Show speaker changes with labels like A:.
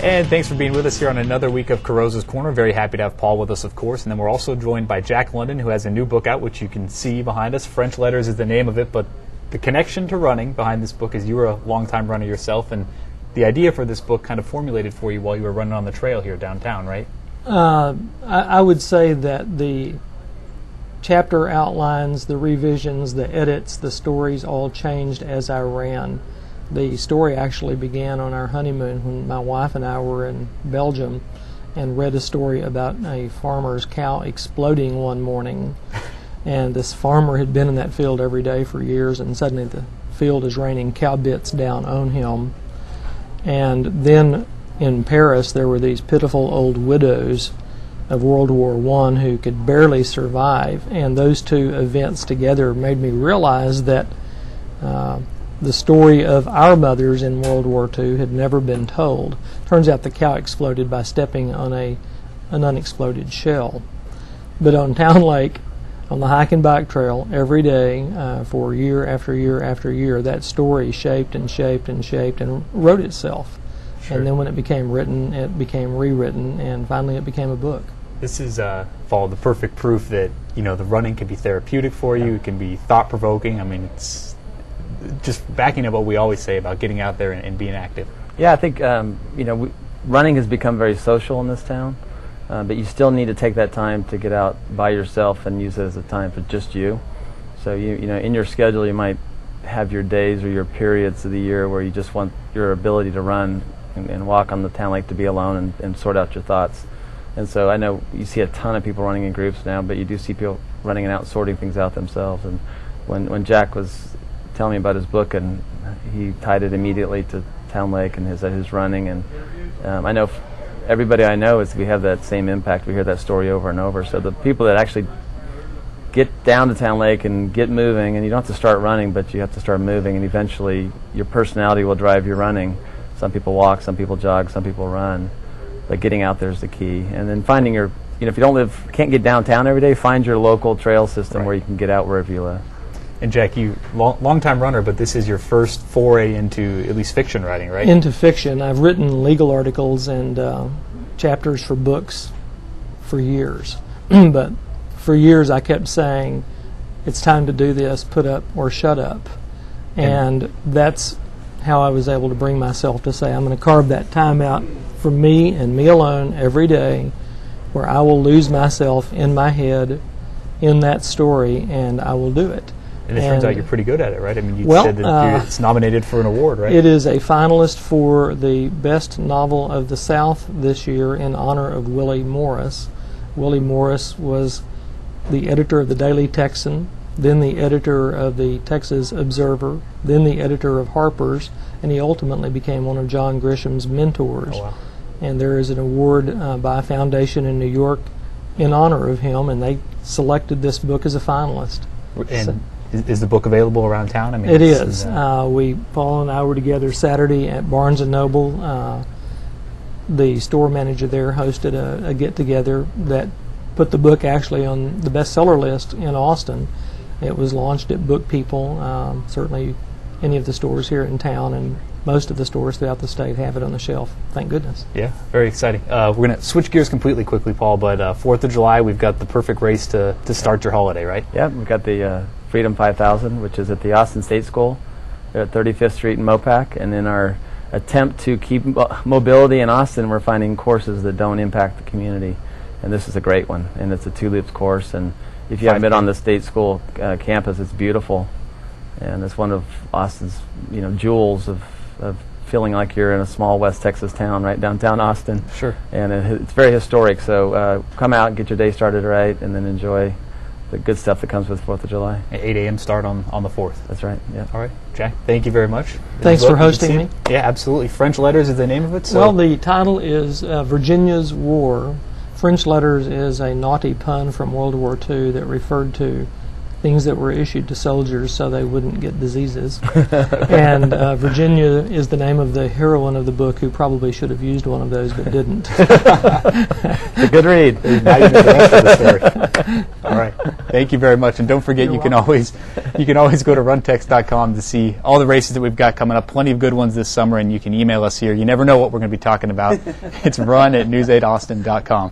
A: And thanks for being with us here on another week of Carrozza's Corner. Very happy to have Paul with us, of course. And then we're also joined by Jack London, who has a new book out, which you can see behind us. French Letters is the name of it, but the connection to running behind this book is you were a longtime runner yourself, and the idea for this book kind of formulated for you while you were running on the trail here downtown, right?
B: I would say that the chapter outlines, the revisions, the edits, the stories all changed as I ran. The story actually began on our honeymoon when my wife and I were in Belgium and read a story about a farmer's cow exploding one morning. And this farmer had been in that field every day for years, and suddenly the field is raining cow bits down on him. And then in Paris there were these pitiful old widows of World War I who could barely survive, and those two events together made me realize that the story of our mothers in World War II had never been told. Turns out the cow exploded by stepping on an unexploded shell. But on Town Lake, on the hike and bike trail, every day for year after year after year, that story shaped and shaped and shaped and wrote itself. Sure. And then when it became written, it became rewritten, and finally it became a book.
A: This is, Paul, the perfect proof that, you know, the running can be therapeutic for you. It can be thought-provoking. I mean, it's just backing up what we always say about getting out there and being active.
C: Yeah, I think running has become very social in this town, but you still need to take that time to get out by yourself and use it as a time for just you. So you know, in your schedule you might have your days or your periods of the year where you just want your ability to run and walk on the town lake to be alone and sort out your thoughts. And so I know you see a ton of people running in groups now, but you do see people running out and sorting things out themselves. And when Jack was telling me about his book, and he tied it immediately to Town Lake and his running, and I know everybody I know we have that same impact. We hear that story over and over. So the people that actually get down to Town Lake and get moving, and you don't have to start running, but you have to start moving, and eventually your personality will drive your running. Some people walk, some people jog, some people run, but getting out there is the key. And then finding your, if you can't get downtown every day, find your local trail system right, where you can get out wherever you live.
A: And Jack, you long-time runner, but this is your first foray into at least fiction writing, right?
B: Into fiction. I've written legal articles and chapters for books for years. But for years I kept saying, it's time to do this, put up or shut up. And that's how I was able to bring myself to say, I'm going to carve that time out for me and me alone every day, where I will lose myself in my head in that story, and I will do it.
A: And it turns out you're pretty good at it, right? I mean, you said that it's nominated for an award, right?
B: It is a finalist for the Best Novel of the South this year in honor of Willie Morris. Willie Morris was the editor of the Daily Texan, then the editor of the Texas Observer, then the editor of Harper's, and he ultimately became one of John Grisham's mentors.
A: Oh, wow.
B: And there is an award by a foundation in New York in honor of him, and they selected this book as a finalist.
A: And is the book available around town? I mean,
B: it is. Paul and I were together Saturday at Barnes & Noble. The store manager there hosted a get-together that put the book actually on the bestseller list in Austin. It was launched at Book People. Certainly any of the stores here in town and most of the stores throughout the state have it on the shelf. Thank goodness.
A: Yeah, very exciting. We're going to switch gears completely quickly, Paul, but 4th of July, we've got the perfect race to start your holiday, right?
C: Yeah, we've got the Freedom 5000, which is at the Austin State School at 35th Street in Mopac. And in our attempt to keep mobility in Austin, we're finding courses that don't impact the community. And this is a great one, and it's a 2 loops course. And if you haven't been on the State School campus, it's beautiful. And it's one of Austin's jewels of feeling like you're in a small West Texas town right downtown Austin.
A: Sure.
C: And it's very historic, so come out and get your day started right, and then enjoy the good stuff that comes with 4th of July.
A: 8 a.m. start on the 4th.
C: That's right, yeah.
A: All right, Jack, thank you very much.
B: Thanks for hosting me.
A: Yeah, absolutely. French Letters is the name of it? So
B: well, the title is Virginia's War. French Letters is a naughty pun from World War II that referred to things that were issued to soldiers so they wouldn't get diseases. And Virginia is the name of the heroine of the book, who probably should have used one of those but didn't.
C: It's a good read.
A: Now you know the rest of the story. All right. Thank you very much. And don't forget, you can always go to runtex.com to see all the races that we've got coming up. Plenty of good ones this summer, and you can email us here. You never know what we're going to be talking about. It's run@news8austin.com.